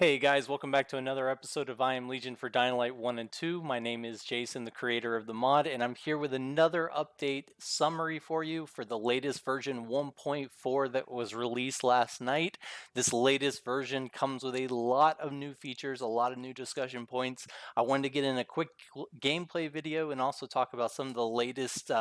Hey guys, welcome back to another episode of I Am Legion for Dying Light 1 and 2. My name is Jason, the creator of the mod, and I'm here with another update summary for you for the latest version 1.4 that was released last night. This latest version comes with a lot of new features, a lot of new discussion points. I wanted to get in a quick gameplay video and also talk about some of the latest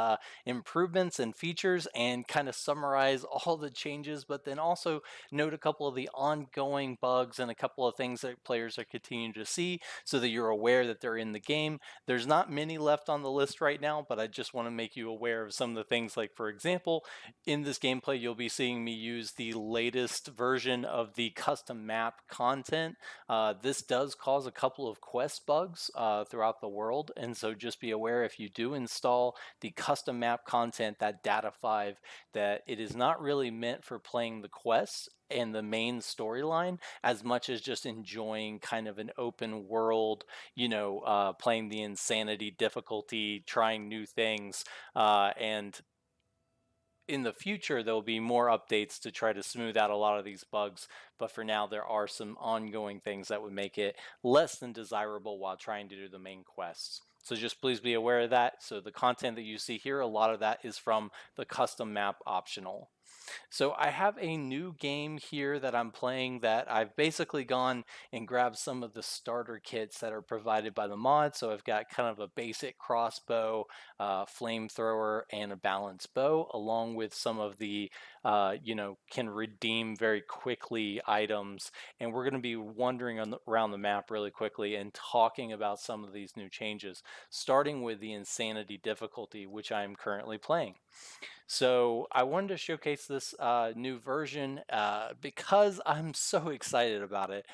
improvements and features and kind of summarize all the changes, but then also note a couple of the ongoing bugs and a couple of things that players are continuing to see so that you're aware that they're in the game. There's not many left on the list right now, but I just want to make you aware of some of the things. Like, for example, in this gameplay, you'll be seeing me use the latest version of the custom map content. This does cause a couple of quest bugs throughout the world, and so just be aware if you do install the custom map content, that data 5, that it is not really meant for playing the quests and the main storyline as much as just enjoying kind of an open world, playing the insanity difficulty, trying new things, and in the future, there'll be more updates to try to smooth out a lot of these bugs. But for now, there are some ongoing things that would make it less than desirable while trying to do the main quests. So just please be aware of that. So the content that you see here, a lot of that is from the custom map optional. So I have a new game here that I'm playing that I've basically gone and grabbed some of the starter kits that are provided by the mod. So I've got kind of a basic crossbow, flamethrower, and a balanced bow, along with some of the, can redeem very quickly items. And we're going to be wandering around the map really quickly and talking about some of these new changes, starting with the insanity difficulty, which I'm currently playing. So I wanted to showcase this new version because I'm so excited about it.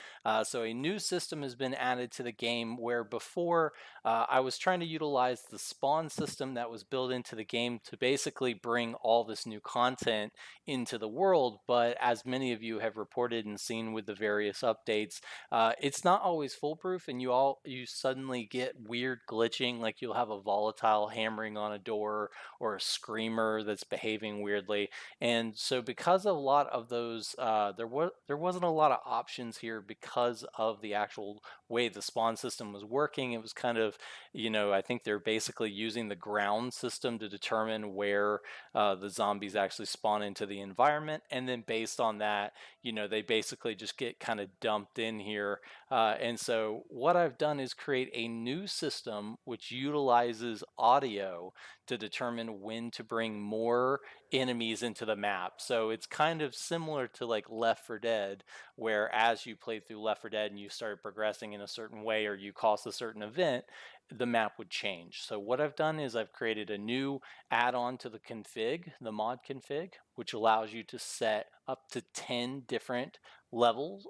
So a new system has been added to the game where before I was trying to utilize the spawn system that was built into the game to basically bring all this new content into the world. But as many of you have reported and seen with the various updates, it's not always foolproof, and you suddenly get weird glitching, like you'll have a volatile hammering on a door or a screamer that's behaving weirdly. And so because of a lot of those, there wasn't a lot of options here because of the actual way the spawn system was working. It was kind of, I think they're basically using the ground system to determine where the zombies actually spawn into the environment. And then based on that, they basically just get kind of dumped in here. And so what I've done is create a new system which utilizes audio to determine when to bring more enemies into the map. So it's kind of similar to like Left 4 Dead, where as you played through Left 4 Dead and you started progressing in a certain way or you caused a certain event, the map would change. So what I've done is I've created a new add-on to the config, the mod config, which allows you to set up to 10 different levels,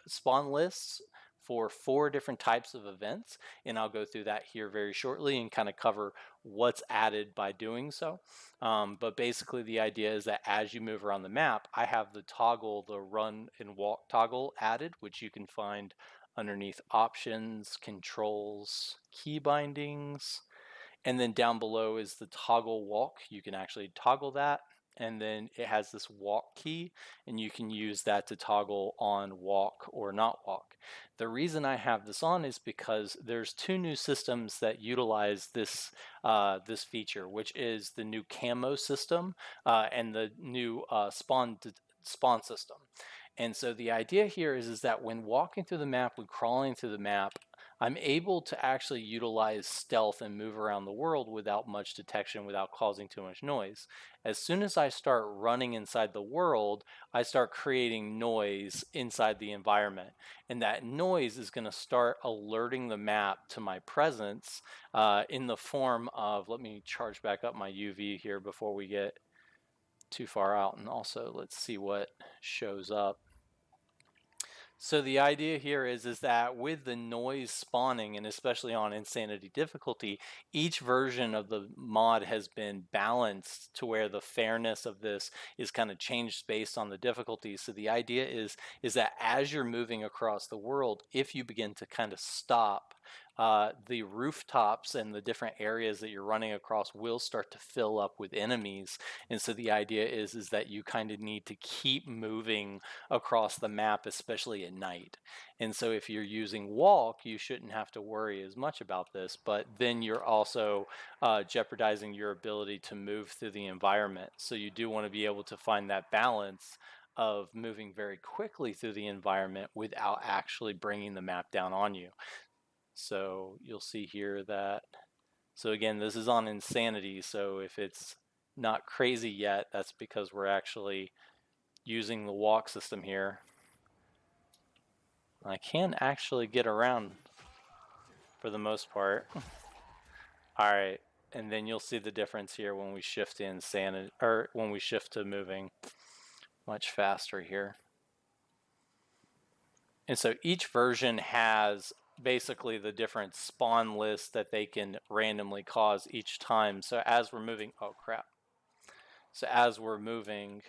spawn lists for 4 different types of events, and I'll go through that here very shortly and kind of cover what's added by doing so. But basically the idea is that as you move around the map, I have the run and walk toggle added, which you can find underneath options, controls, key bindings, and then down below is the toggle walk. You can actually toggle that, and then it has this walk key, and you can use that to toggle on walk or not walk. The reason I have this on is because there's 2 new systems that utilize this feature, which is the new camo system and the new spawn system. And so the idea here is that when walking through the map, when crawling through the map, I'm able to actually utilize stealth and move around the world without much detection, without causing too much noise. As soon as I start running inside the world, I start creating noise inside the environment. And that noise is going to start alerting the map to my presence in the form of, let me charge back up my UV here before we get too far out. And also let's see what shows up. So the idea here is that with the noise spawning, and especially on insanity difficulty, each version of the mod has been balanced to where the fairness of this is kind of changed based on the difficulty. So the idea is that as you're moving across the world, if you begin to kind of stop the rooftops and the different areas that you're running across will start to fill up with enemies. And so the idea is that you kind of need to keep moving across the map, especially at night. And so if you're using walk, you shouldn't have to worry as much about this, but then you're also jeopardizing your ability to move through the environment. So you do want to be able to find that balance of moving very quickly through the environment without actually bringing the map down on you. So you'll see here that, so again, this is on insanity. So if it's not crazy yet, that's because we're actually using the walk system here. I can actually get around for the most part. All right, and then you'll see the difference here when we shift to insanity, or when we shift to moving much faster here. And so each version has basically the different spawn lists that they can randomly cause each time. So as we're moving, oh crap. So as we're moving,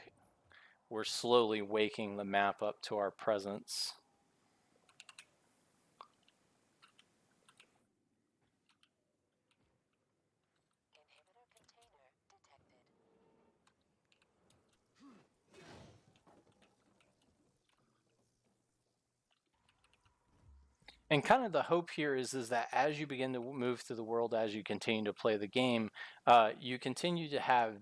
we're slowly waking the map up to our presence. And kind of the hope here is that as you begin to move through the world, as you continue to play the game, you continue to have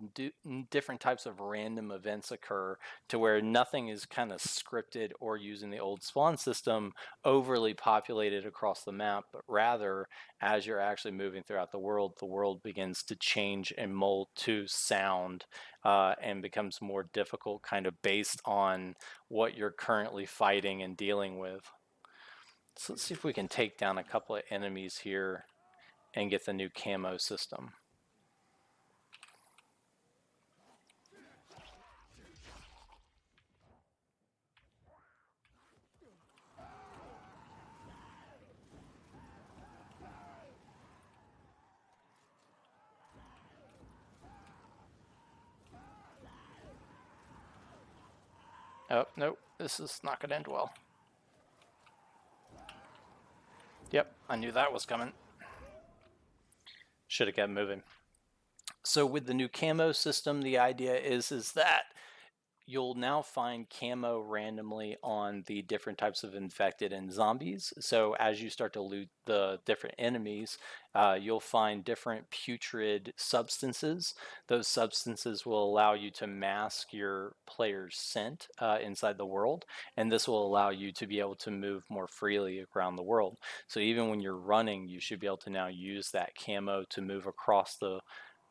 different types of random events occur to where nothing is kind of scripted or using the old spawn system overly populated across the map, but rather as you're actually moving throughout the world begins to change and mold to sound and becomes more difficult kind of based on what you're currently fighting and dealing with. So let's see if we can take down a couple of enemies here and get the new camo system. Oh, nope, this is not going to end well. Yep, I knew that was coming. Should have kept moving. So with the new camo system, the idea is that you'll now find camo randomly on the different types of infected and zombies. So as you start to loot the different enemies, you'll find different putrid substances. Those substances will allow you to mask your player's scent inside the world, and this will allow you to be able to move more freely around the world. So even when you're running, you should be able to now use that camo to move across the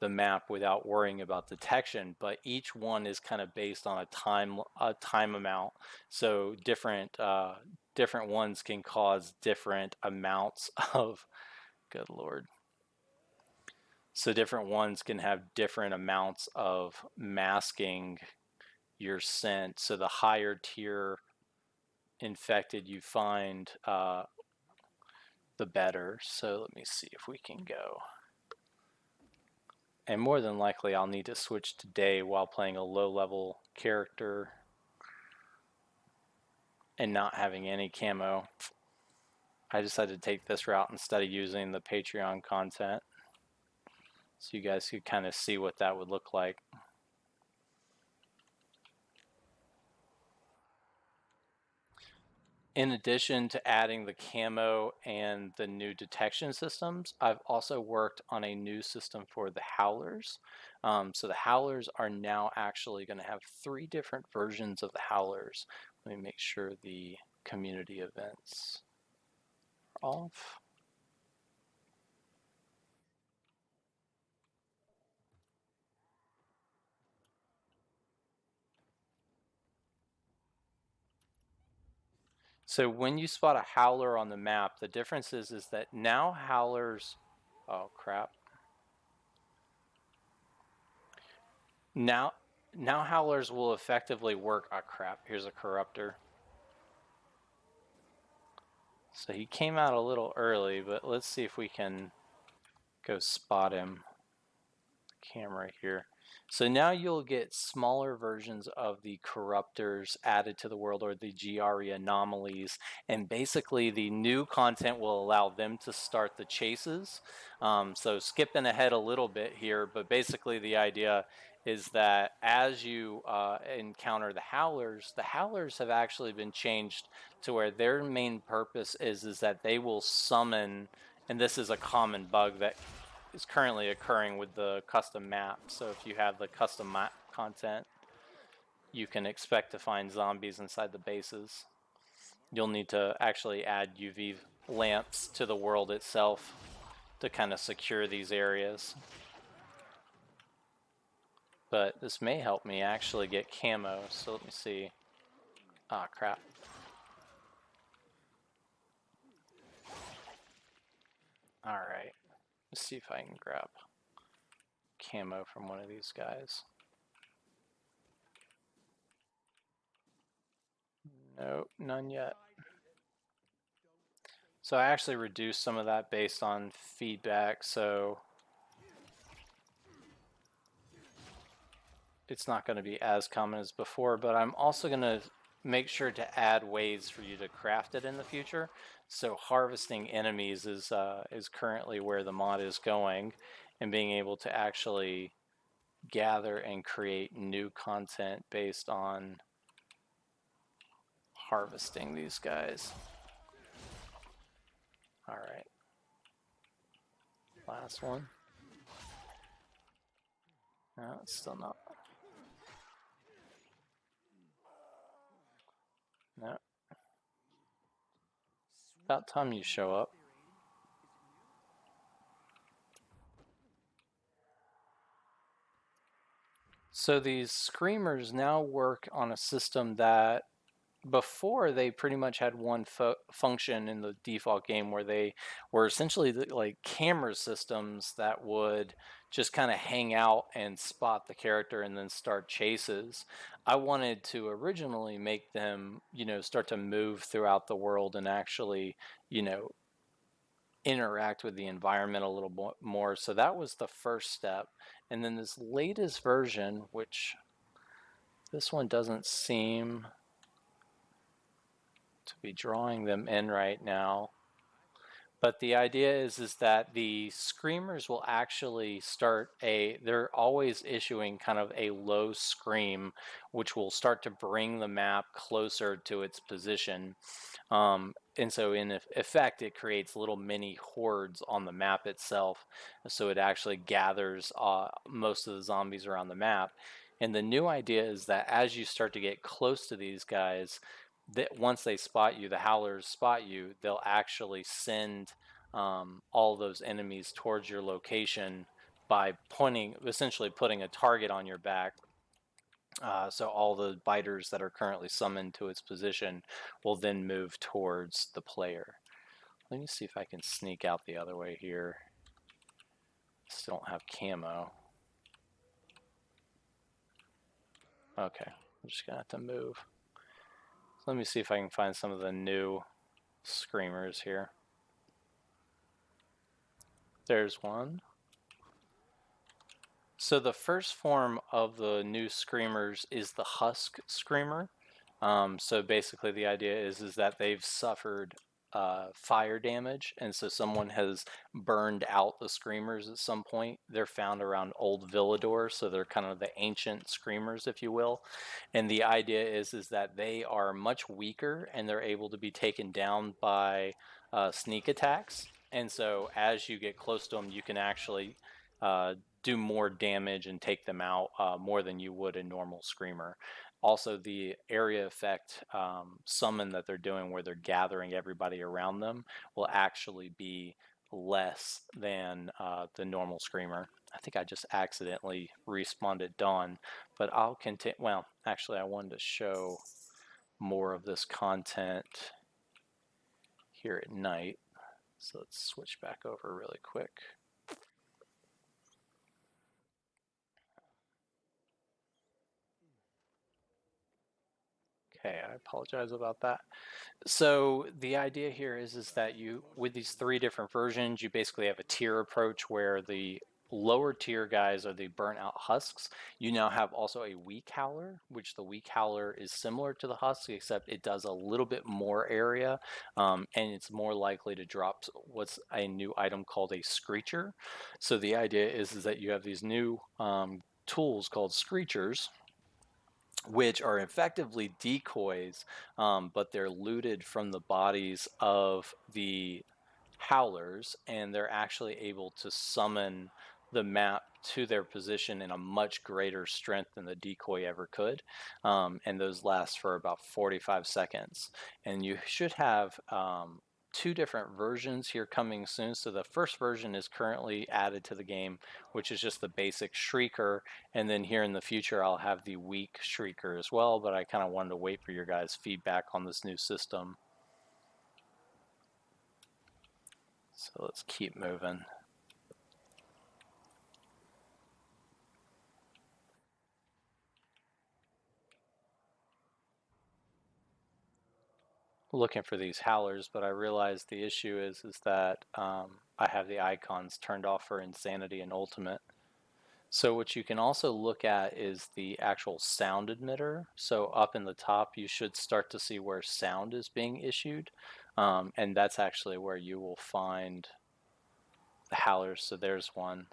map without worrying about detection, but each one is kind of based on a time amount. So different ones can cause different amounts of, good lord. So different ones can have different amounts of masking your scent. So the higher tier infected you find, the better. So let me see if we can go. And more than likely, I'll need to switch to day while playing a low-level character and not having any camo. I decided to take this route instead of using the Patreon content, so you guys could kind of see what that would look like. In addition to adding the camo and the new detection systems, I've also worked on a new system for the Howlers. So the Howlers are now actually going to have 3 different versions of the Howlers. Let me make sure the community events are off. So when you spot a howler on the map, the difference is that now howlers, oh crap. Now howlers will effectively work, oh crap, here's a corruptor. So he came out a little early, but let's see if we can go spot him. Camera here. So now you'll get smaller versions of the corruptors added to the world, or the GRE anomalies, and basically the new content will allow them to start the chases. So skipping ahead a little bit here, but basically the idea is that as you encounter the Howlers have actually been changed to where their main purpose is that they will summon, and this is a common bug that is currently occurring with the custom map. So if you have the custom map content, you can expect to find zombies inside the bases. You'll need to actually add UV lamps to the world itself to kind of secure these areas. But this may help me actually get camo, so let me see. Ah, crap. Alright, let's see if I can grab camo from one of these guys. Nope, none yet. So I actually reduced some of that based on feedback, so it's not going to be as common as before, but I'm also going to make sure to add ways for you to craft it in the future. So harvesting enemies is currently where the mod is going, and being able to actually gather and create new content based on harvesting these guys. All right, last one. No, it's still not. No. About time you show up. So these screamers now work on a system that before they pretty much had one function in the default game, where they were essentially like camera systems that would just kind of hang out and spot the character and then start chases. I wanted to originally make them, start to move throughout the world and actually, interact with the environment a little more. So that was the first step. And then this latest version, which this one doesn't seem to be drawing them in right now. But the idea is that the screamers will actually they're always issuing kind of a low scream, which will start to bring the map closer to its position. And so in effect, it creates little mini hordes on the map itself. So it actually gathers most of the zombies around the map. And the new idea is that as you start to get close to these guys, that once they spot you, the Howlers spot you, they'll actually send all those enemies towards your location by essentially putting a target on your back. So all the biters that are currently summoned to its position will then move towards the player. Let me see if I can sneak out the other way here. Still don't have camo. Okay, I'm just gonna have to move. So let me see if I can find some of the new screamers here. There's one. So the first form of the new screamers is the husk screamer. So basically the idea is that they've suffered fire damage, and so someone has burned out the screamers at some point. They're found around Old Villador, so they're kind of the ancient screamers, if you will. And the idea is that they are much weaker, and they're able to be taken down by sneak attacks. And so as you get close to them, you can actually do more damage and take them out more than you would a normal screamer. Also, the area effect summon that they're doing, where they're gathering everybody around them, will actually be less than the normal screamer. I think I just accidentally respawned at dawn, but I'll continue. Well, actually, I wanted to show more of this content here at night. So let's switch back over really quick. Okay, I apologize about that. So the idea here is that you, with these three different versions, you basically have a tier approach where the lower tier guys are the burnt out husks. You now have also a weak howler, which the weak howler is similar to the husk, except it does a little bit more area, and it's more likely to drop what's a new item called a screecher. So the idea is that you have these new tools called screechers, which are effectively decoys, but they're looted from the bodies of the howlers, and they're actually able to summon the map to their position in a much greater strength than the decoy ever could. And those last for about 45 seconds. And you should have two different versions here coming soon. So the first version is currently added to the game, which is just the basic Shrieker. And then here in the future, I'll have the weak Shrieker as well. But I kind of wanted to wait for your guys' feedback on this new system. So let's keep moving. Looking for these howlers, but I realized the issue is that I have the icons turned off for Insanity and Ultimate. So what you can also look at is the actual sound emitter. So up in the top, you should start to see where sound is being issued. And that's actually where you will find the howlers. So there's one.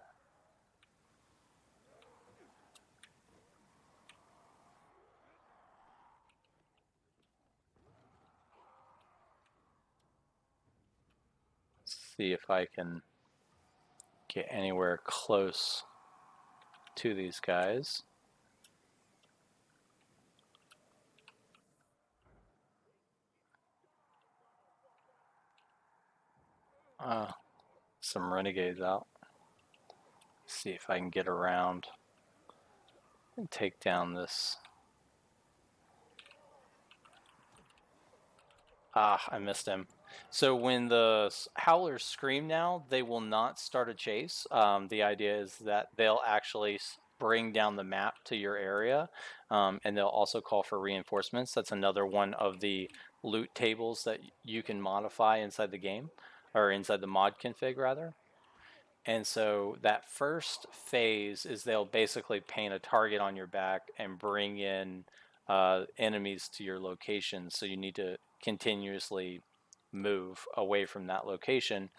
Let's see if I can get anywhere close to these guys. Some renegades out. See if I can get around and take down this. Ah, I missed him. So when the howlers scream now, they will not start a chase. The idea is that they'll actually bring down the map to your area, and they'll also call for reinforcements. That's another one of the loot tables that you can modify inside the game, or inside the mod config rather. And so that first phase is they'll basically paint a target on your back and bring in enemies to your location. So you need to continuously move away from that location.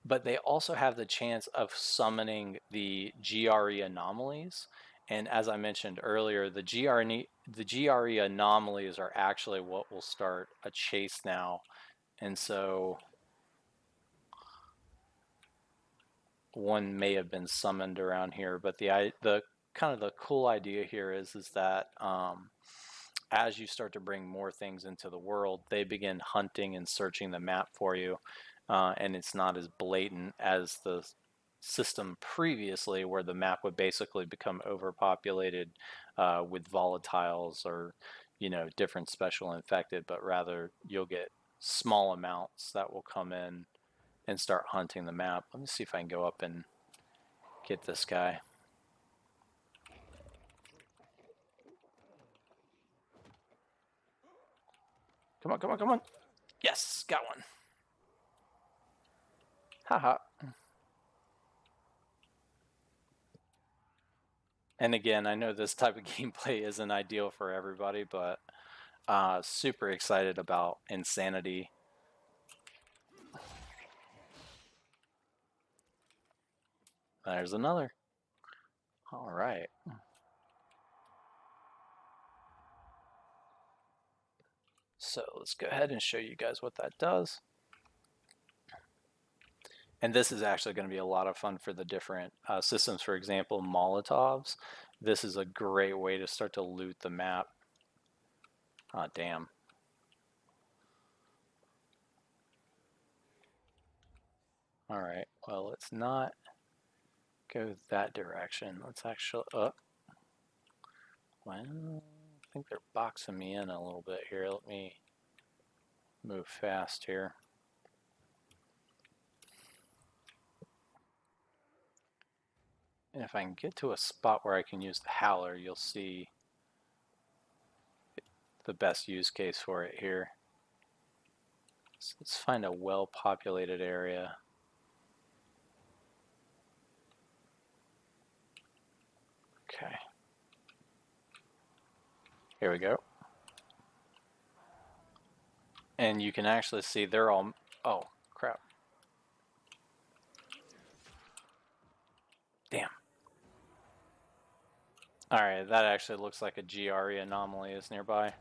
But they also have the chance of summoning the GRE anomalies. And as I mentioned earlier, the GRE anomalies are actually what will start a chase now. And so one may have been summoned around here, but the kind of the cool idea here is that as you start to bring more things into the world, they begin hunting and searching the map for you, and it's not as blatant as the system previously, where the map would basically become overpopulated with volatiles or different special infected, but rather you'll get small amounts that will come in and start hunting the map. Let me see if I can go up and get this guy. Come on, come on, come on. Yes, got one. Haha. And again, I know this type of gameplay isn't ideal for everybody, but super excited about Insanity. There's another. All right. So let's go ahead and show you guys what that does. And this is actually going to be a lot of fun for the different systems. For example, Molotovs. This is a great way to start to loot the map. Oh, damn. All right. Well, let's not go that direction. Let's actually... well, I think they're boxing me in a little bit here. Let me move fast here. And if I can get to a spot where I can use the howler, you'll see the best use case for it here. So let's find a well-populated area. Here we go. And you can actually see they're all, oh, crap. Damn. Alright, that actually looks like a GRE anomaly is nearby.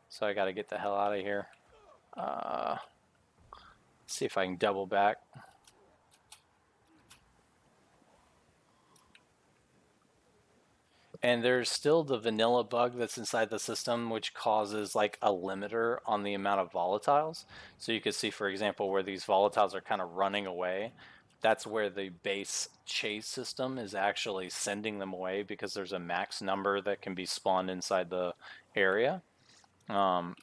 So I gotta get the hell out of here. See if I can double back. And there's still the vanilla bug that's inside the system, which causes like a limiter on the amount of volatiles. So you can see, for example, where these volatiles are kind of running away. That's where the base chase system is actually sending them away, because there's a max number that can be spawned inside the area.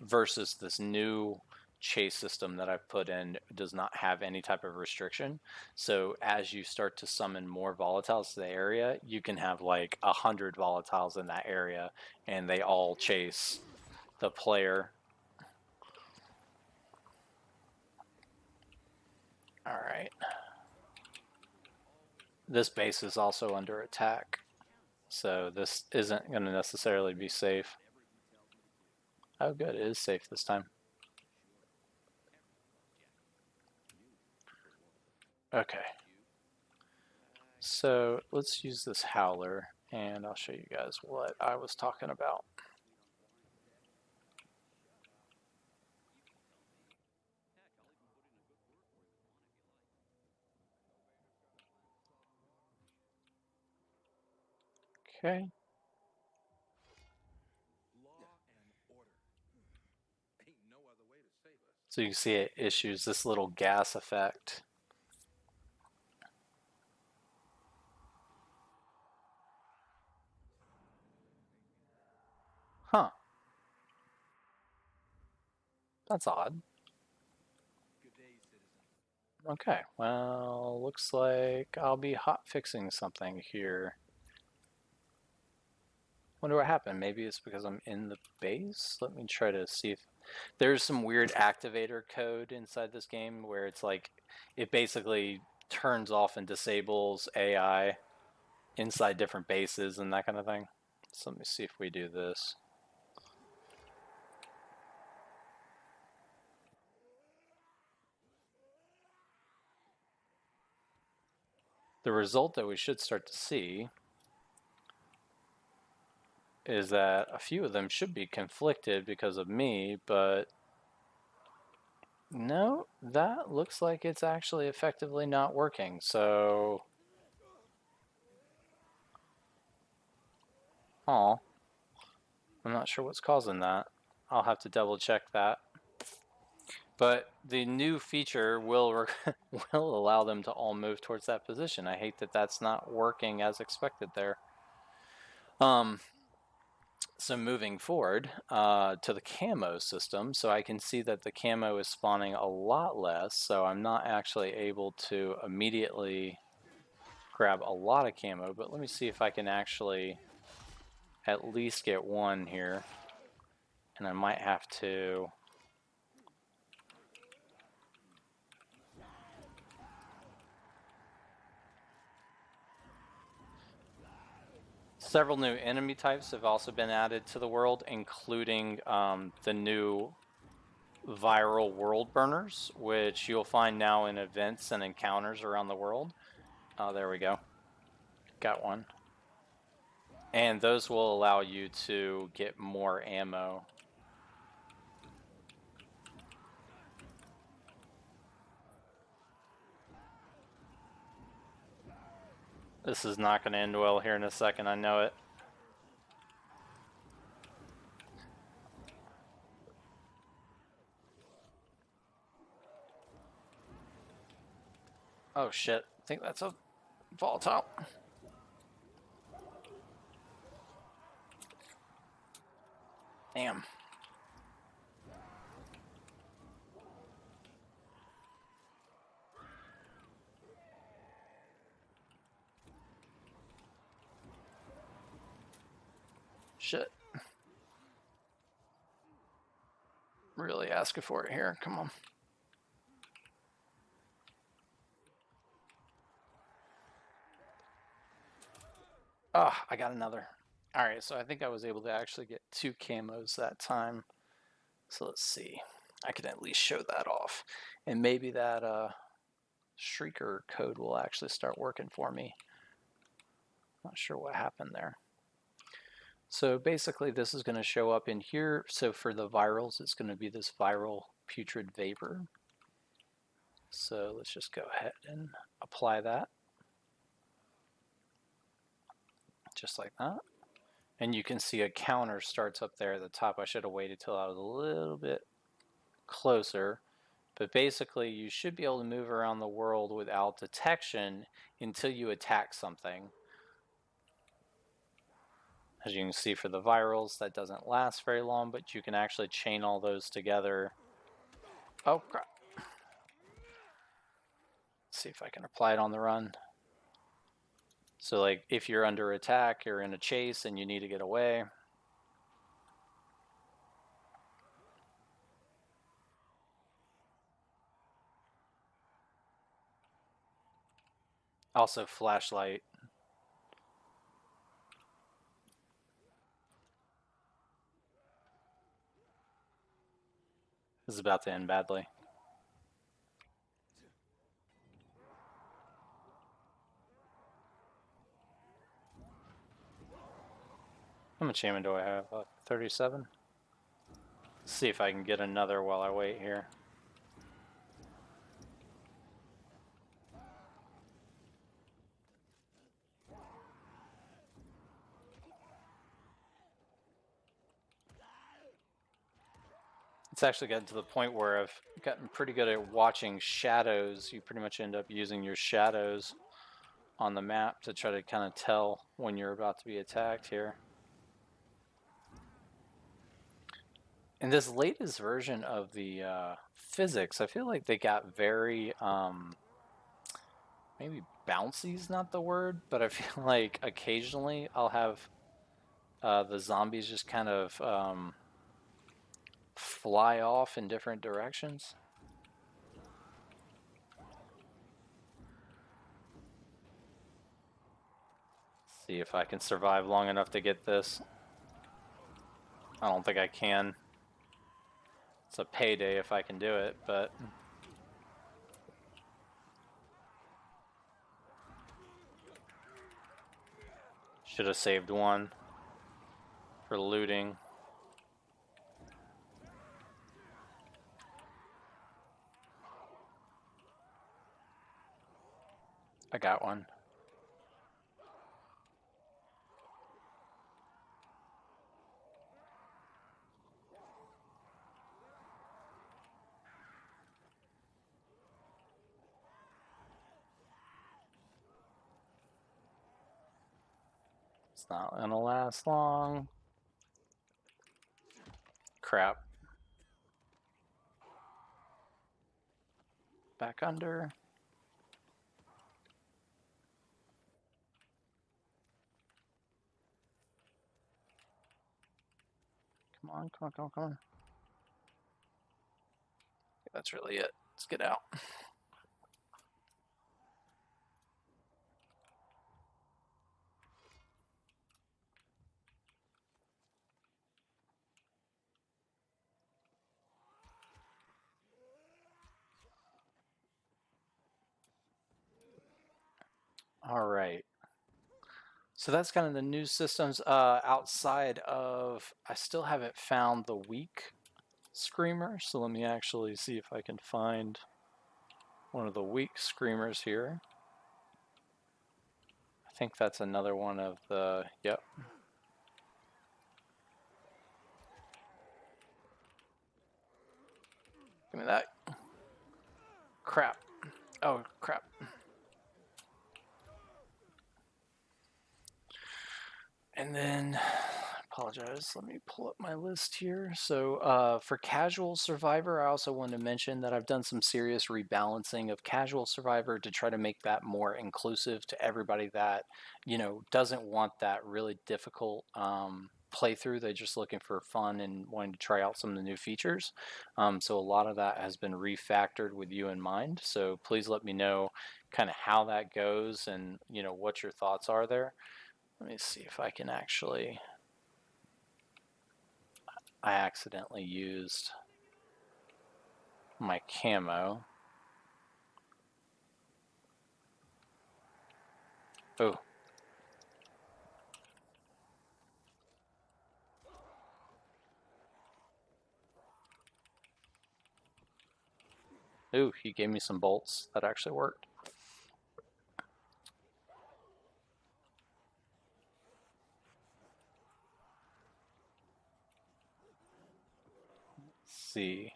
Versus this new chase system that I've put in does not have any type of restriction. So as you start to summon more volatiles to the area, you can have like 100 volatiles in that area, and they all chase the player. All right. This base is also under attack, so this isn't going to necessarily be safe. Oh good, it is safe this time. Okay. So let's use this howler, and I'll show you guys what I was talking about. Okay. So you can see it issues this little gas effect. Huh. That's odd. Okay, well, looks like I'll be hot fixing something here. Wonder what happened. Maybe it's because I'm in the base? Let me try to see if there's some weird activator code inside this game where it's like it basically turns off and disables AI inside different bases and that kind of thing. So let me see if we do this. The result that we should start to see is that a few of them should be conflicted because of me, but no, that looks like it's actually effectively not working. So, oh, I'm not sure what's causing that. I'll have to double check that. But the new feature will will allow them to all move towards that position. I hate that that's not working as expected there. So moving forward to the camo system, so I can see that the camo is spawning a lot less, so I'm not actually able to immediately grab a lot of camo, but let me see if I can actually at least get one here, and I might have to several new enemy types have also been added to the world, including the new viral world burners, which you'll find now in events and encounters around the world. Oh, there we go. Got one. And those will allow you to get more ammo. This is not going to end well here in a second, I know it. Oh shit, I think that's a volatile. Damn. Shit. Really asking for it here, come on. Ah, I got another. All right, so I think I was able to actually get 2 camos that time. So let's see. I can at least show that off. And maybe that Shrieker code will actually start working for me. Not sure what happened there. So basically this is going to show up in here. So for the virals, it's going to be this viral putrid vapor. So let's just go ahead and apply that. Just like that. And you can see a counter starts up there at the top. I should have waited till I was a little bit closer. But basically, you should be able to move around the world without detection until you attack something. As you can see for the virals, that doesn't last very long, but you can actually chain all those together. Oh, crap. Let's see if I can apply it on the run. So, like, if you're under attack, you're in a chase, and you need to get away. Also, flashlight. This is about to end badly. How much ammo do I have? 37? Let's see if I can get another while I wait here. It's actually gotten to the point where I've gotten pretty good at watching shadows. You pretty much end up using your shadows on the map to try to kind of tell when you're about to be attacked here. In this latest version of the physics, I feel like they got very, maybe bouncy is not the word, but I feel like occasionally I'll have the zombies just kind of fly off in different directions. See if I can survive long enough to get this. I don't think I can. It's a payday if I can do it, but should have saved one for looting. I got one. It's not gonna last long. Crap. Back under. Come on, come on, come on, come on. That's really it. Let's get out. All right. So that's kind of the new systems outside of, I still haven't found the weak screamer. So let me actually see if I can find one of the weak screamers here. I think that's another one of the, yep. Give me that. Crap. Oh, crap. And then, apologize, let me pull up my list here. So for Casual Survivor, I also wanted to mention that I've done some serious rebalancing of Casual Survivor to try to make that more inclusive to everybody that, you know, doesn't want that really difficult playthrough. They're just looking for fun and wanting to try out some of the new features. So a lot of that has been refactored with you in mind. So please let me know kind of how that goes and, you know, what your thoughts are there. Let me see if I can actually... I accidentally used my camo. Oh. Ooh, he gave me some bolts. That actually worked. Let's see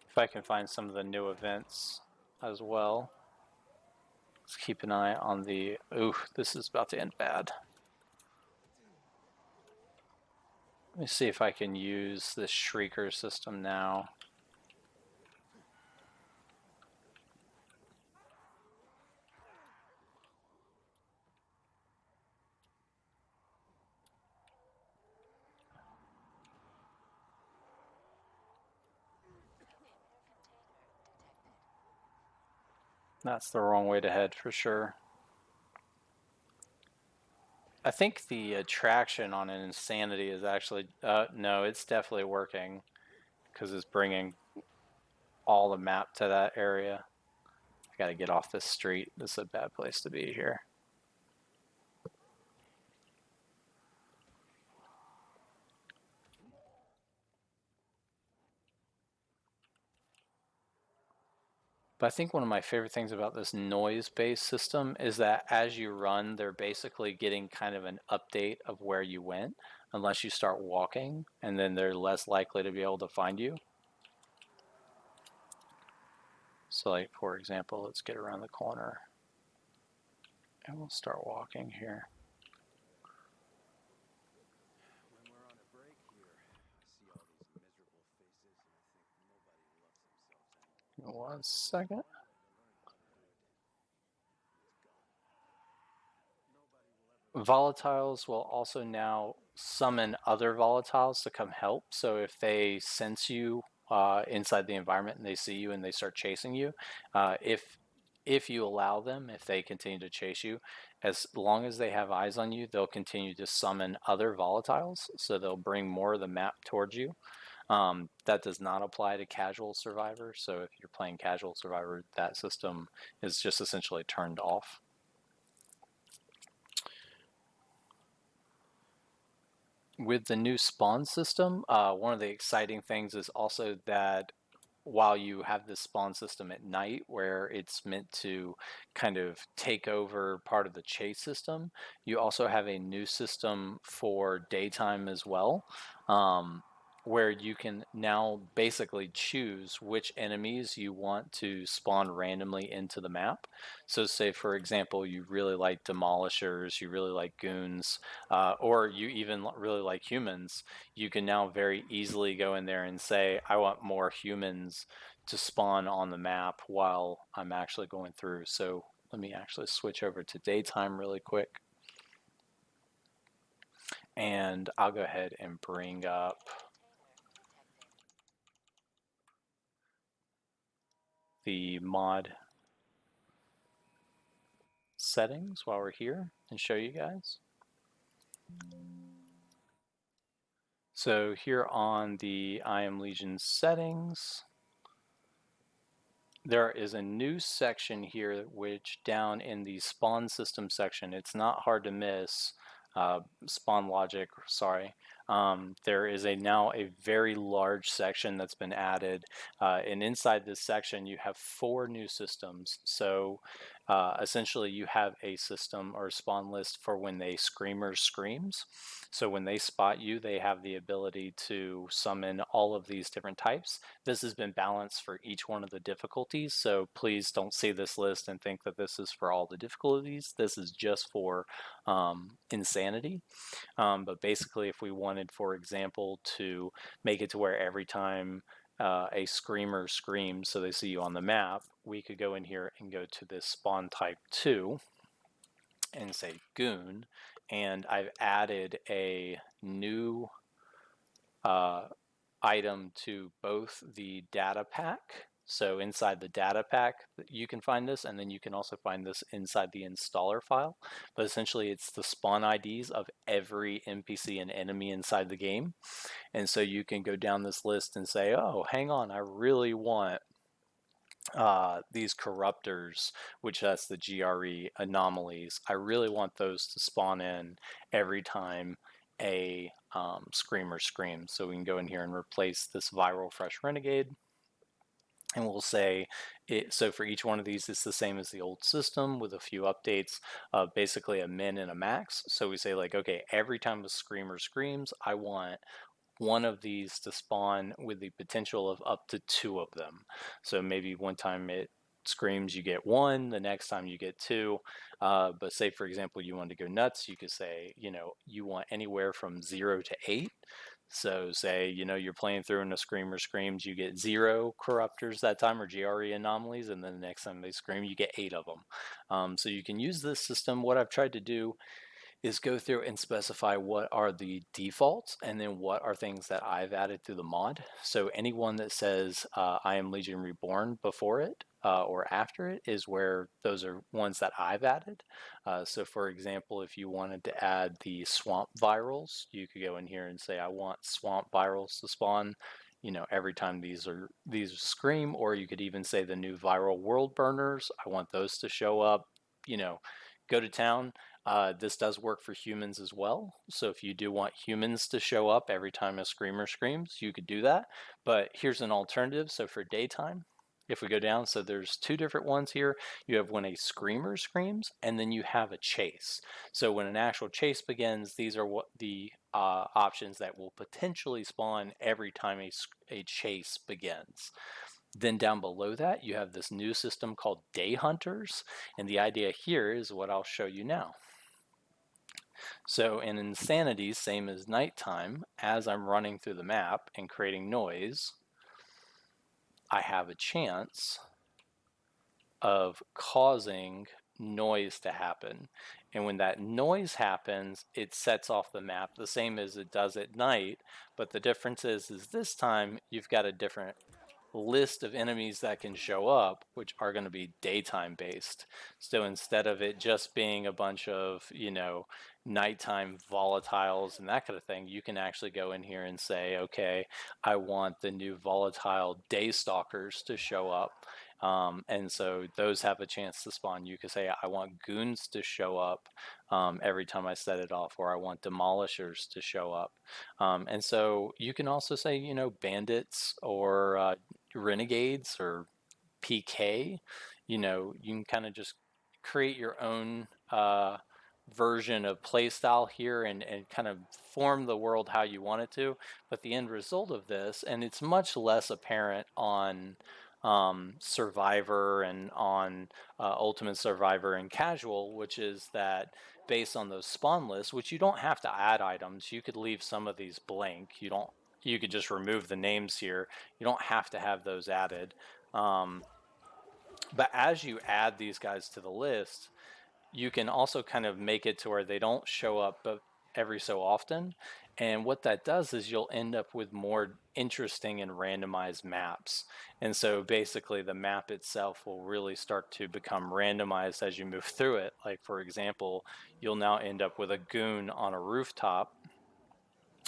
if I can find some of the new events as well. Let's keep an eye on the... Ooh, this is about to end bad. Let me see if I can use this Shrieker system now. That's the wrong way to head for sure. I think the attraction on an Insanity is actually... no, it's definitely working because it's bringing all the map to that area. I gotta get off this street. This is a bad place to be here. But I think one of my favorite things about this noise-based system is that as you run, they're basically getting kind of an update of where you went, unless you start walking, and then they're less likely to be able to find you. So like, for example, let's get around the corner. And we'll start walking here. One second. Volatiles will also now summon other volatiles to come help. So if they sense you inside the environment and they see you and they start chasing you, if you allow them, if they continue to chase you, as long as they have eyes on you, they'll continue to summon other volatiles. So they'll bring more of the map towards you. That does not apply to casual survivor. So if you're playing casual survivor, that system is just essentially turned off. With the new spawn system, one of the exciting things is also that while you have this spawn system at night where it's meant to kind of take over part of the chase system, you also have a new system for daytime as well, where you can now basically choose which enemies you want to spawn randomly into the map. So say, for example, you really like demolishers, you really like goons, or you even really like humans, you can now very easily go in there and say, I want more humans to spawn on the map while I'm actually going through. So let me actually switch over to daytime really quick. And I'll go ahead and bring up the mod settings while we're here and show you guys. So here on the I Am Legion settings, there is a new section here which down in the spawn system section, it's not hard to miss, spawn logic, sorry. There is now a very large section that's been added, and inside this section you have 4 new systems. So essentially you have a system or spawn list for when a screamer screams. So when they spot you, they have the ability to summon all of these different types. This has been balanced for each one of the difficulties, so please don't see this list and think that this is for all the difficulties. This is just for insanity. But basically, if we wanted, for example, to make it to where every time a screamer screams, so they see you on the map, we could go in here and go to this spawn type 2 and say goon, and I've added a new item to both the data pack So inside the data pack, you can find this, and then you can also find this inside the installer file. But essentially, it's the spawn IDs of every NPC and enemy inside the game. And so you can go down this list and say, oh, hang on, I really want these corruptors, which that's the GRE anomalies. I really want those to spawn in every time a screamer screams. So we can go in here and replace this viral fresh renegade. And we'll say it, so for each one of these, it's the same as the old system with a few updates, basically a min and a max. So we say like, okay, every time a screamer screams, I want one of these to spawn with the potential of up to 2 of them. So maybe one time it screams, you get 1, the next time you get 2. But say, for example, you want to go nuts, you could say, you want anywhere from 0 to 8. So say, you're playing through and a screamer screams, you get 0 corruptors that time, or GRE anomalies, and then the next time they scream, you get 8 of them. So you can use this system. What I've tried to do is go through and specify what are the defaults and then what are things that I've added through the mod. So anyone that says I am Legion Reborn before it or after it is where those are ones that I've added. So for example, if you wanted to add the swamp virals, you could go in here and say I want swamp virals to spawn every time these scream, or you could even say the new viral world burners, I want those to show up, go to town. This does work for humans as well. So if you do want humans to show up every time a screamer screams, you could do that. But here's an alternative. So for daytime, if we go down, so there's 2 different ones here. You have when a screamer screams, and then you have a chase. So when an actual chase begins, these are what the options that will potentially spawn every time a chase begins. Then down below that, you have this new system called Day Hunters. And the idea here is what I'll show you now. So in Insanity, same as nighttime, as I'm running through the map and creating noise, I have a chance of causing noise to happen. And when that noise happens, it sets off the map the same as it does at night. But the difference is this time you've got a different list of enemies that can show up, which are going to be daytime based. So instead of it just being a bunch of, nighttime volatiles and that kind of thing, you can actually go in here and say, okay, I want the new volatile day stalkers to show up. And so those have a chance to spawn. You could say, I want goons to show up every time I set it off, or I want demolishers to show up. And so you can also say, bandits or renegades or PK. You can kind of just create your own version of playstyle here and kind of form the world how you want it to. But the end result of this, and it's much less apparent on Survivor and on Ultimate Survivor and Casual, which is that based on those spawn lists, which you don't have to add items, you could leave some of these blank. You could just remove the names here. You don't have to have those added. But as you add these guys to the list, you can also kind of make it to where they don't show up but every so often. And what that does is you'll end up with more interesting and randomized maps. And so basically the map itself will really start to become randomized as you move through it. Like for example, you'll now end up with a goon on a rooftop.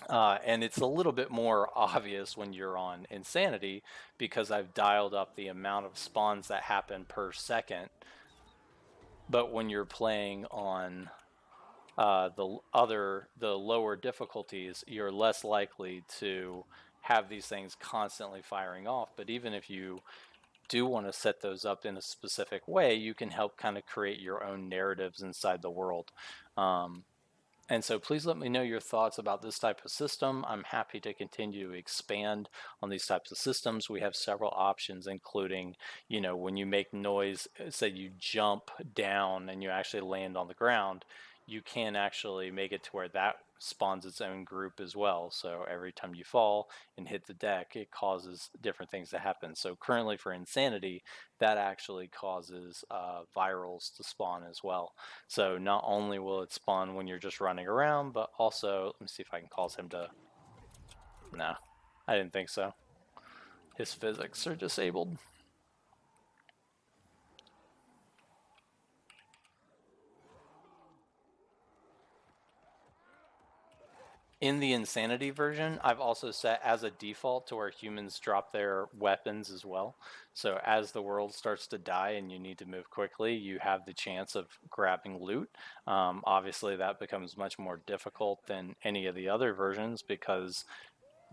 And it's a little bit more obvious when you're on Insanity because I've dialed up the amount of spawns that happen per second. But when you're playing on the lower difficulties, you're less likely to have these things constantly firing off. But even if you do want to set those up in a specific way, you can help kind of create your own narratives inside the world. And so please let me know your thoughts about this type of system. I'm happy to continue to expand on these types of systems. We have several options, including, when you make noise, say you jump down and you actually land on the ground, you can actually make it to where that spawns its own group as well. So every time you fall and hit the deck, it causes different things to happen. So currently for Insanity, that actually causes virals to spawn as well. So not only will it spawn when you're just running around, but also, let me see if I can cause him to, no, I didn't think so. His physics are disabled. In the Insanity version, I've also set as a default to where humans drop their weapons as well. So as the world starts to die and you need to move quickly, you have the chance of grabbing loot. Obviously, that becomes much more difficult than any of the other versions because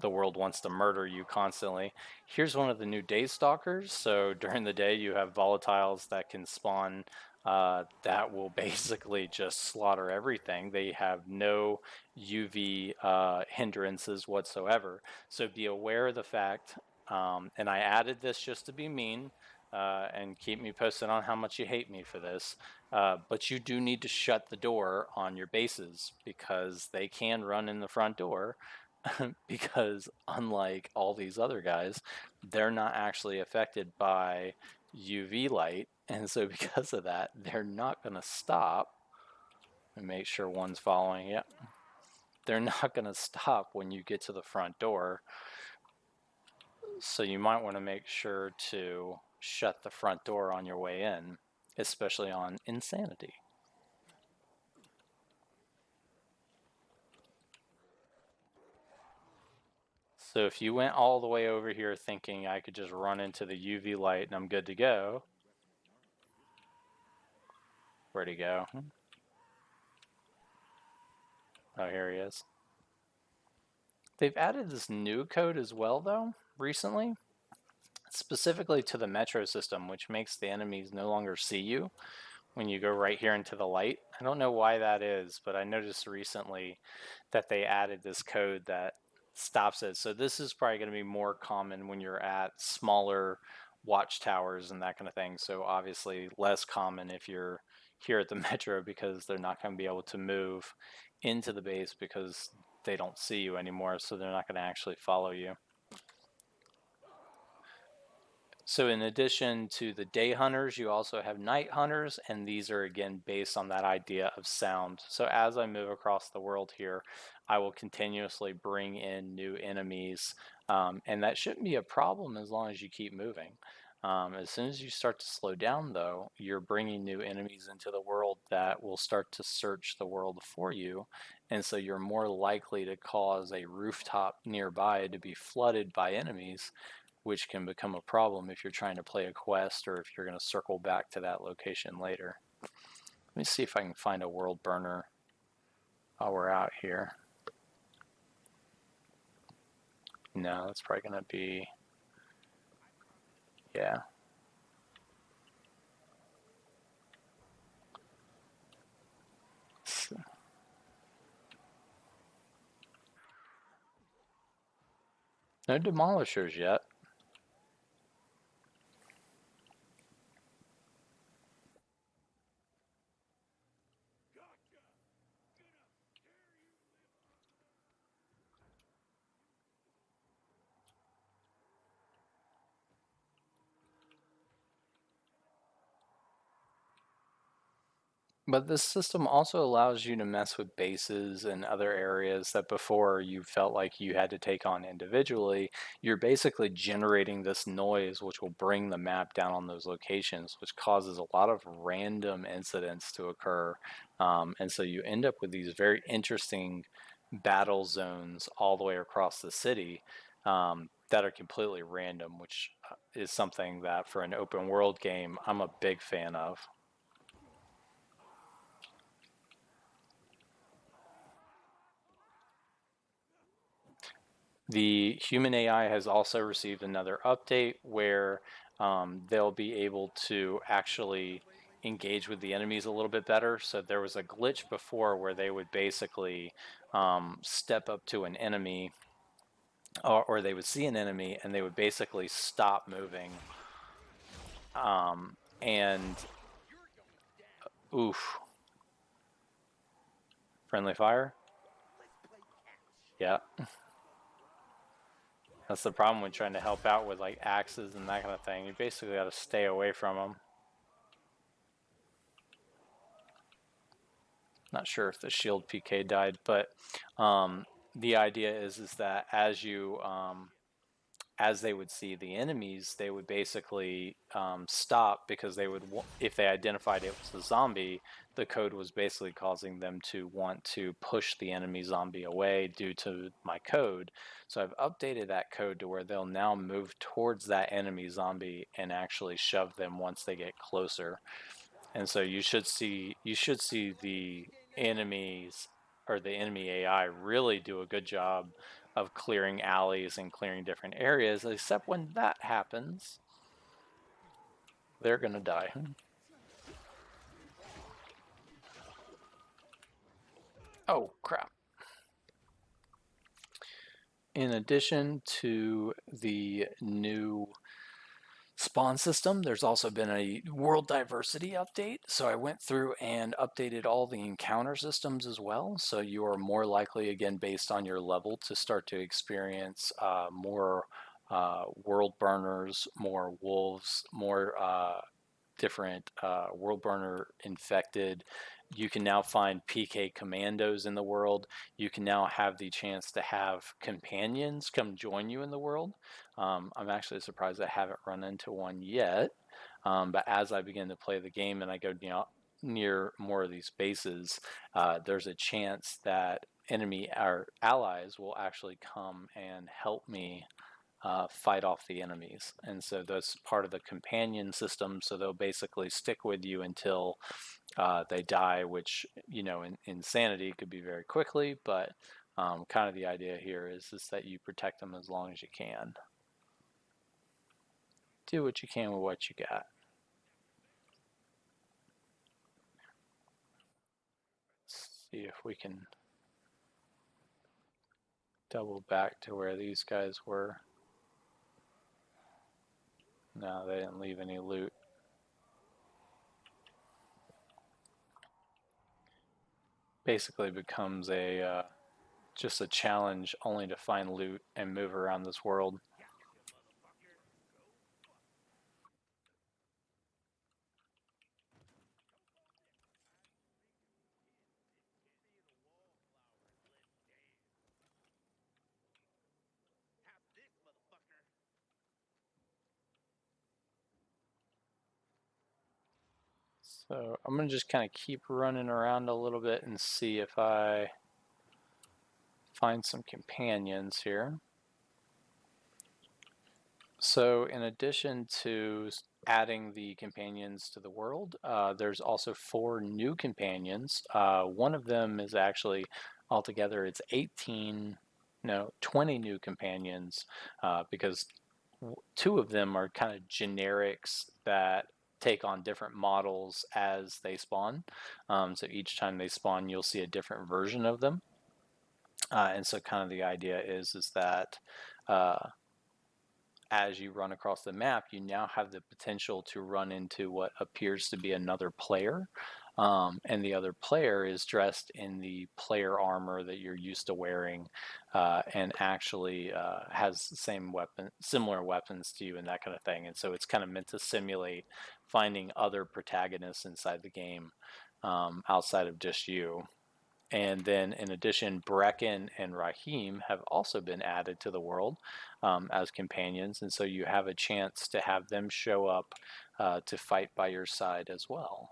the world wants to murder you constantly. Here's one of the new day stalkers. So during the day, you have volatiles that can spawn that will basically just slaughter everything. They have no UV hindrances whatsoever. So be aware of the fact, and I added this just to be mean. And keep me posted on how much you hate me for this. But you do need to shut the door on your bases because they can run in the front door because unlike all these other guys, they're not actually affected by UV light. And so because of that, they're not going to stop and make sure one's following you. They're not going to stop when you get to the front door. So you might want to make sure to shut the front door on your way in, especially on Insanity. So if you went all the way over here thinking I could just run into the UV light and I'm good to go, where'd he go? Oh, here he is. They've added this new code as well, though, recently, specifically to the metro system, which makes the enemies no longer see you when you go right here into the light. I don't know why that is, but I noticed recently that they added this code that stops it. So this is probably going to be more common when you're at smaller watchtowers and that kind of thing. So obviously less common if you're here at the metro because they're not going to be able to move into the base because they don't see you anymore. So they're not going to actually follow you. So in addition to the day hunters, you also have night hunters, and these are again based on that idea of sound. So as I move across the world here, I will continuously bring in new enemies, and that shouldn't be a problem as long as you keep moving. As soon as you start to slow down, though, you're bringing new enemies into the world that will start to search the world for you, and so you're more likely to cause a rooftop nearby to be flooded by enemies, which can become a problem if you're trying to play a quest or if you're going to circle back to that location later. Let me see if I can find a world burner while we're out here. No, that's probably going to be, yeah. No demolishers yet. But this system also allows you to mess with bases and other areas that before you felt like you had to take on individually. You're basically generating this noise, which will bring the map down on those locations, which causes a lot of random incidents to occur. And so you end up with these very interesting battle zones all the way across the city that are completely random, which is something that for an open world game, I'm a big fan of. The human AI has also received another update where they'll be able to actually engage with the enemies a little bit better. So there was a glitch before where they would basically step up to an enemy or they would see an enemy and they would basically stop moving. And oof. Friendly fire? Yeah. That's the problem with trying to help out with like axes and that kind of thing. You basically got to stay away from them. Not sure if the shield PK died, but the idea is that as you as they would see the enemies, they would basically stop, because they would, if they identified it was a zombie, the code was basically causing them to want to push the enemy zombie away due to my code. So I've updated that code to where they'll now move towards that enemy zombie and actually shove them once they get closer. And so you should see the enemies, or the enemy AI, really do a good job of clearing alleys and clearing different areas, except when that happens, they're gonna die. Oh crap. In addition to the new spawn system, there's also been a world diversity update. So I went through and updated all the encounter systems as well. So you are more likely, again, based on your level, to start to experience more world burners, more wolves, more different world burner infected. You can now find PK commandos in the world. You can now have the chance to have companions come join you in the world. I'm actually surprised I haven't run into one yet. But as I begin to play the game and I go near more of these bases, there's a chance that enemy or allies will actually come and help me fight off the enemies. And so that's part of the companion system. So they'll basically stick with you until they die, which, you know, in insanity could be very quickly, but kind of the idea here is that you protect them as long as you can. Do what you can with what you got. Let's see if we can double back to where these guys were. No, they didn't leave any loot. Basically becomes a just a challenge only to find loot and move around this world. So I'm going to just kind of keep running around a little bit and see if I find some companions here. So in addition to adding the companions to the world, there's also 4 new companions. One of them is actually, altogether it's 20 new companions, because 2 of them are kind of generics that take on different models as they spawn. So each time they spawn, you'll see a different version of them. And so kind of the idea is that as you run across the map, you now have the potential to run into what appears to be another player. And the other player is dressed in the player armor that you're used to wearing, and actually has the same similar weapons to you and that kind of thing. And so it's kind of meant to simulate finding other protagonists inside the game, outside of just you. And then in addition, Brecken and Raheem have also been added to the world as companions. And so you have a chance to have them show up to fight by your side as well.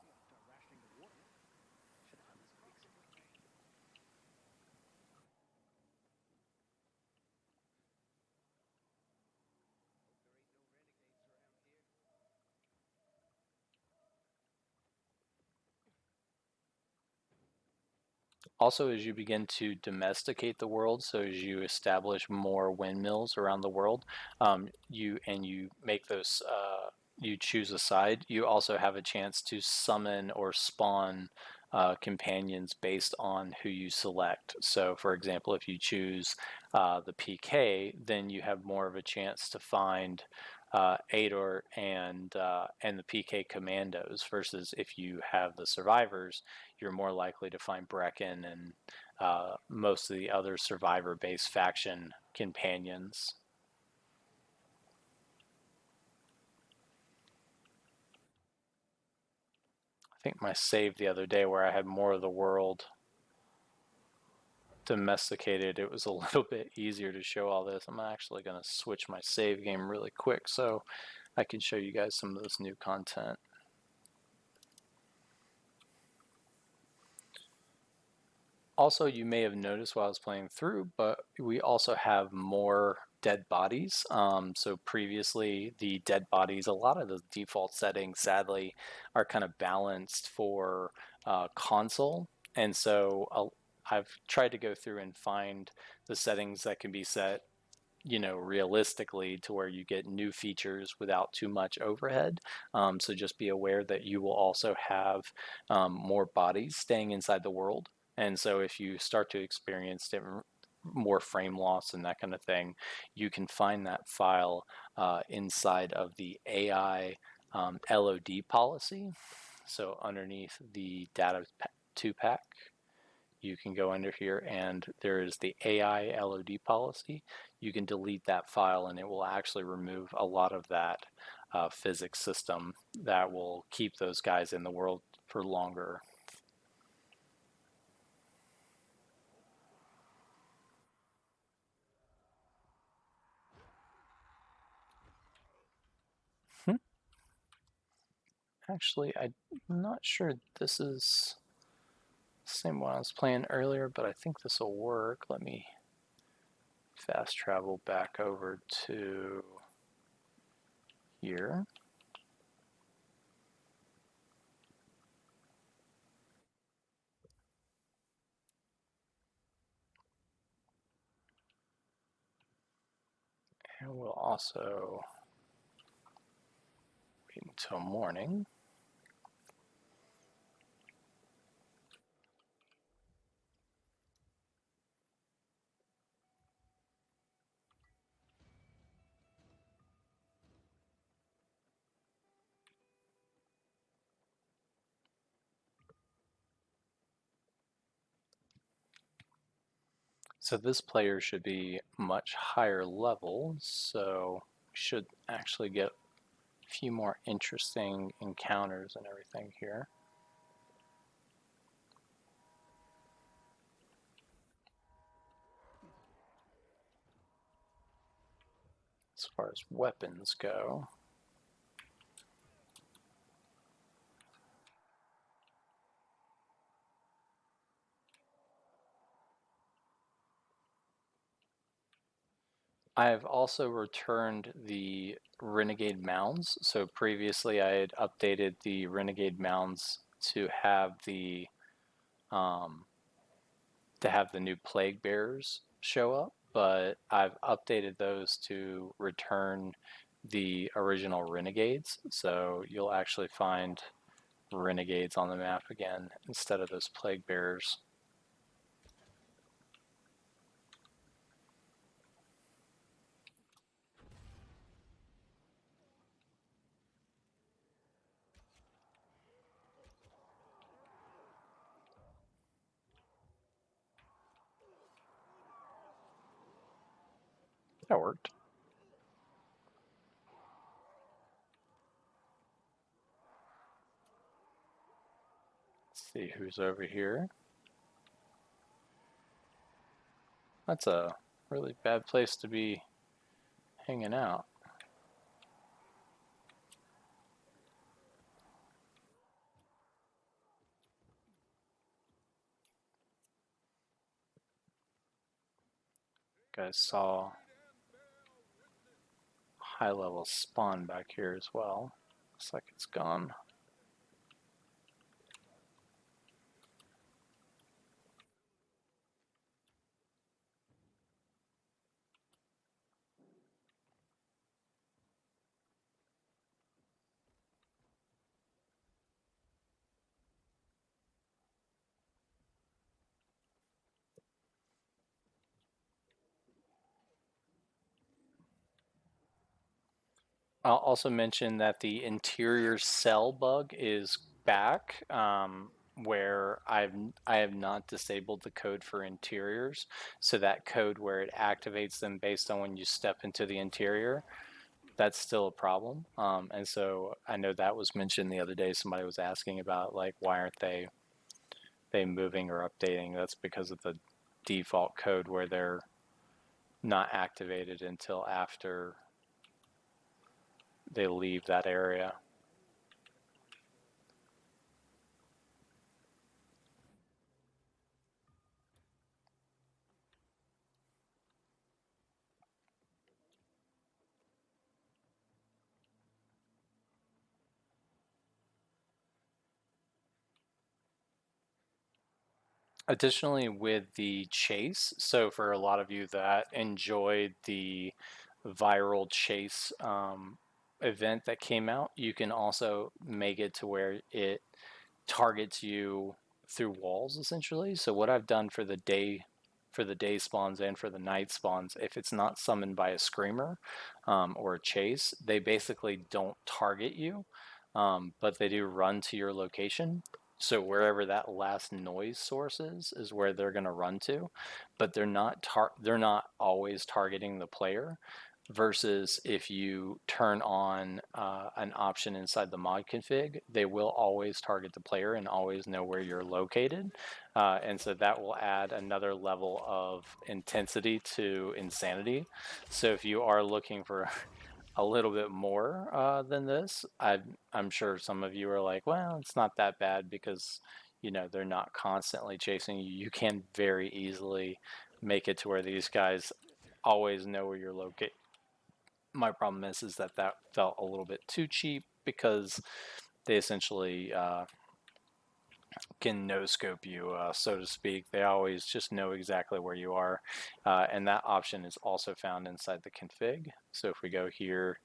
Also, as you begin to domesticate the world, so as you establish more windmills around the world, you make those, you choose a side, you also have a chance to summon or spawn companions based on who you select. So, for example, if you choose the PK, then you have more of a chance to find Ador and the PK commandos, versus if you have the survivors, you're more likely to find Brecken and most of the other survivor-based faction companions. I think my save the other day where I had more of the world domesticated, it was a little bit easier to show all this. I'm actually going to switch my save game really quick so I can show you guys some of this new content. Also, you may have noticed while I was playing through, but we also have more dead bodies. So previously, the dead bodies, a lot of the default settings, sadly, are kind of balanced for console. And so I've tried to go through and find the settings that can be set, realistically to where you get new features without too much overhead. So just be aware that you will also have more bodies staying inside the world. And so if you start to experience more frame loss and that kind of thing, you can find that file inside of the AI LOD policy. So underneath the data 2-pack, you can go under here and there is the AI LOD policy. You can delete that file and it will actually remove a lot of that physics system that will keep those guys in the world for longer. Actually, I'm not sure this is the same one I was playing earlier, but I think this will work. Let me fast travel back over to here. And we'll also wait until morning. So this player should be much higher level, so we should actually get a few more interesting encounters and everything here. As far as weapons go, I have also returned the Renegade Mounds. So previously I had updated the Renegade Mounds to have the new Plague Bearers show up, but I've updated those to return the original Renegades. So you'll actually find Renegades on the map again instead of those Plague Bearers. That worked. Let's see who's over here. That's a really bad place to be hanging out. Guys saw high level spawn back here as well. Looks like it's gone. I'll also mention that the interior cell bug is back, where I have not disabled the code for interiors. So that code where it activates them based on when you step into the interior, that's still a problem. And so I know that was mentioned the other day. Somebody was asking about like why aren't they moving or updating? That's because of default code where they're not activated until after they leave that area. Additionally, with the chase, so for a lot of you that enjoyed the viral chase event that came out, you can also make it to where it targets you through walls essentially. So what I've done for the day spawns and for the night spawns, if it's not summoned by a screamer or a chase, they basically don't target you, but they do run to your location. So wherever that last noise source is where they're going to run to, but they're not always targeting the player. Versus if you turn on an option inside the mod config, they will always target the player and always know where you're located. And so that will add another level of intensity to Insanity. So if you are looking for a little bit more than this, I'm sure some of you are like, well, it's not that bad because, you know, they're not constantly chasing you. You can very easily make it to where these guys always know where you're located. My problem is that felt a little bit too cheap because they essentially can no scope you, so to speak. They always just know exactly where you are, and that option is also found inside the config. So if we go here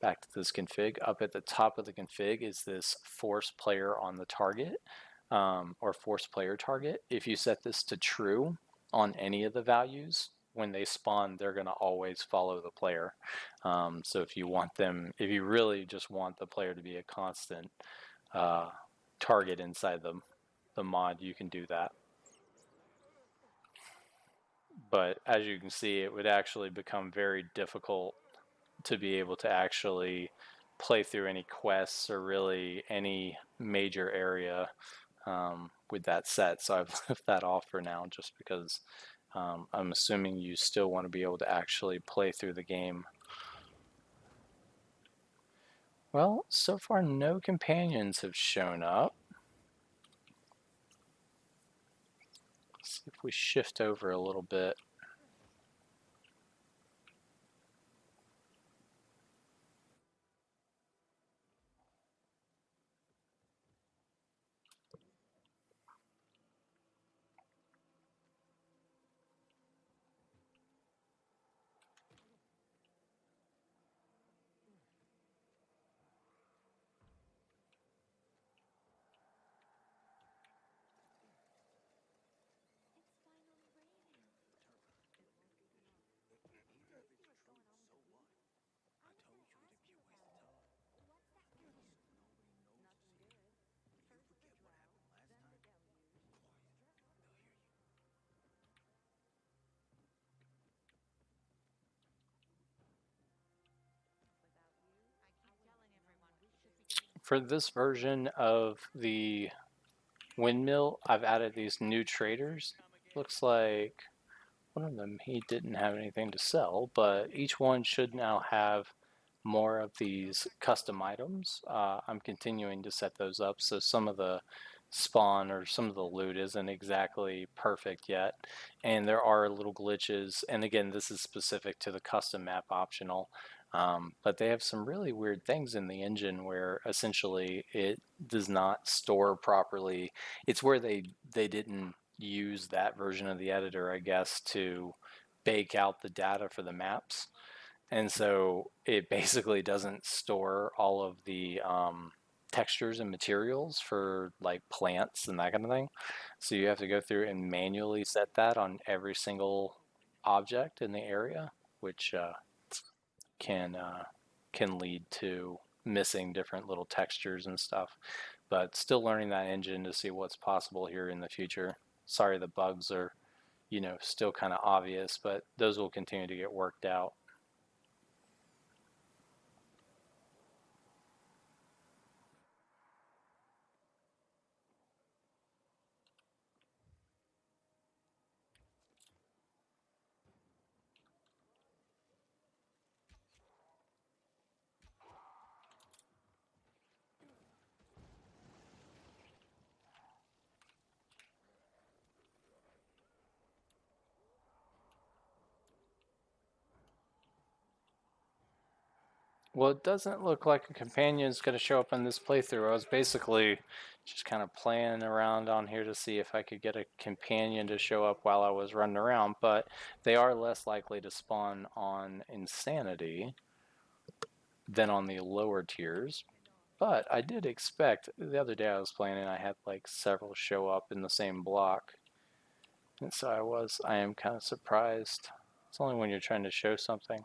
back to this config, up at the top of the config is this force player on the target, or force player target. If you set this to true on any of the values, when they spawn, they're going to always follow the player. So if if you really just want the player to be a constant target inside the mod, you can do that. But as you can see, it would actually become very difficult to be able to actually play through any quests or really any major area with that set. So I've left that off for now just because I'm assuming you still want to be able to actually play through the game. Well, so far no companions have shown up. Let's see if we shift over a little bit. For this version of the windmill, I've added these new traders. Looks like one of them, he didn't have anything to sell, but each one should now have more of these custom items. I'm continuing to set those up, so some of the spawn or some of the loot isn't exactly perfect yet, and there are little glitches, and again, this is specific to the custom map optional. But they have some really weird things in the engine where essentially it does not store properly. It's where they didn't use that version of the editor, I guess, to bake out the data for the maps. And so it basically doesn't store all of the textures and materials for like plants and that kind of thing. So you have to go through and manually set that on every single object in the area, which can can lead to missing different little textures and stuff. But still learning that engine to see what's possible here in the future. Sorry, the bugs are, you know, still kind of obvious, but those will continue to get worked out. Well, it doesn't look like a companion is going to show up in this playthrough. I was basically just kind of playing around on here to see if I could get a companion to show up while I was running around, but they are less likely to spawn on Insanity than on the lower tiers. But I did expect, the other day I was playing and I had like several show up in the same block. And so I am kind of surprised. It's only when you're trying to show something.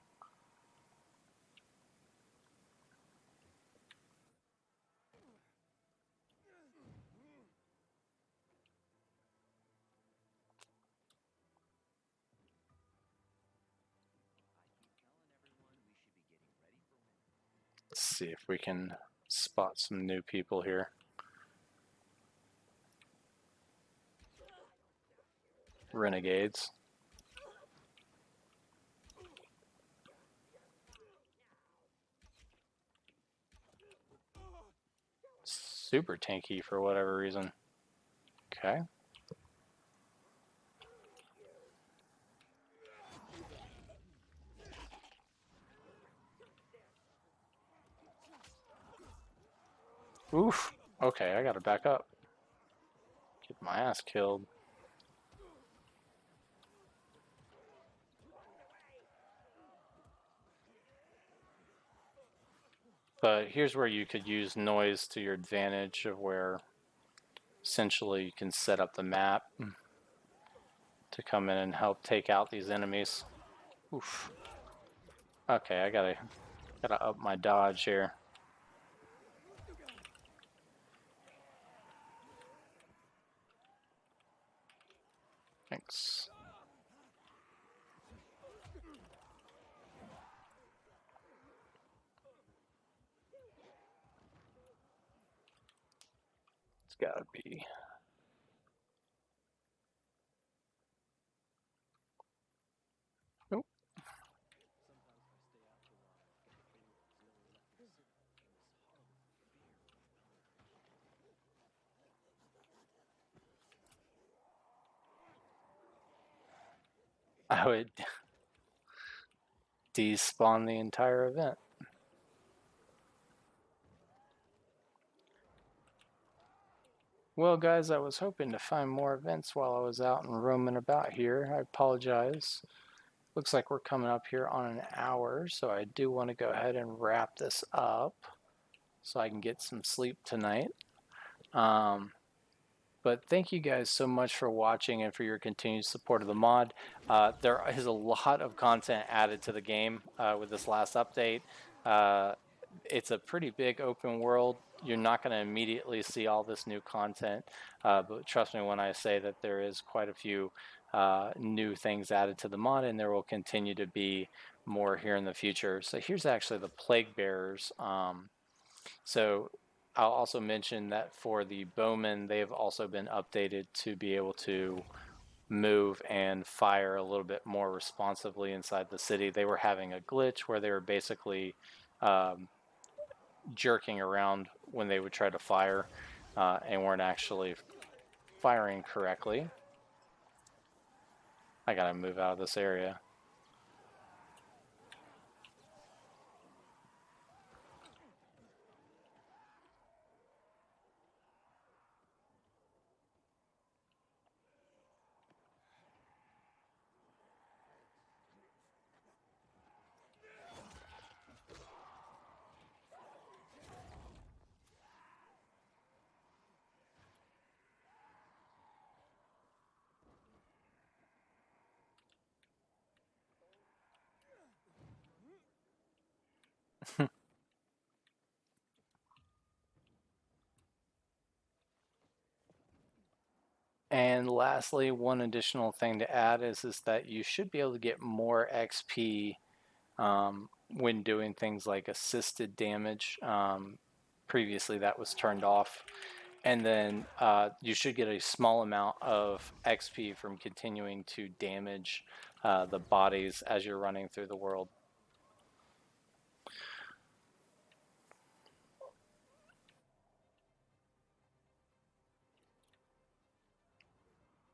Let's see if we can spot some new people here. Renegades. Super tanky for whatever reason. Okay. Oof. Okay, I gotta back up. Get my ass killed. But here's where you could use noise to your advantage, of where essentially you can set up the map to come in and help take out these enemies. Oof. Okay, I gotta up my dodge here. Thanks. It's gotta be. Nope. I would despawn the entire event. Well, guys, I was hoping to find more events while I was out and roaming about here. I apologize. Looks like we're coming up here on an hour, so I do want to go ahead and wrap this up so I can get some sleep tonight. But thank you guys so much for watching and for your continued support of the mod. There is a lot of content added to the game with this last update. It's a pretty big open world. You're not going to immediately see all this new content, but trust me when I say that there is quite a few new things added to the mod, and there will continue to be more here in the future. So here's actually the Plague Bearers. So I'll also mention that for the bowmen, they have also been updated to be able to move and fire a little bit more responsively inside the city. They were having a glitch where they were basically jerking around when they would try to fire and weren't actually firing correctly. I gotta move out of this area. And lastly, one additional thing to add is that you should be able to get more XP when doing things like assisted damage. Previously, that was turned off. And then you should get a small amount of XP from continuing to damage the bodies as you're running through the world.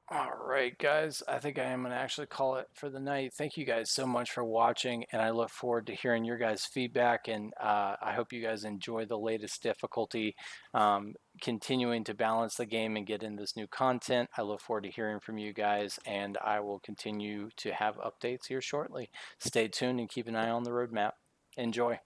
All right, guys, I think I am going to actually call it for the night. Thank you guys so much for watching, and I look forward to hearing your guys' feedback. And I hope you guys enjoy the latest difficulty, continuing to balance the game and get in this new content. I look forward to hearing from you guys, and I will continue to have updates here shortly. Stay tuned and keep an eye on the roadmap. Enjoy.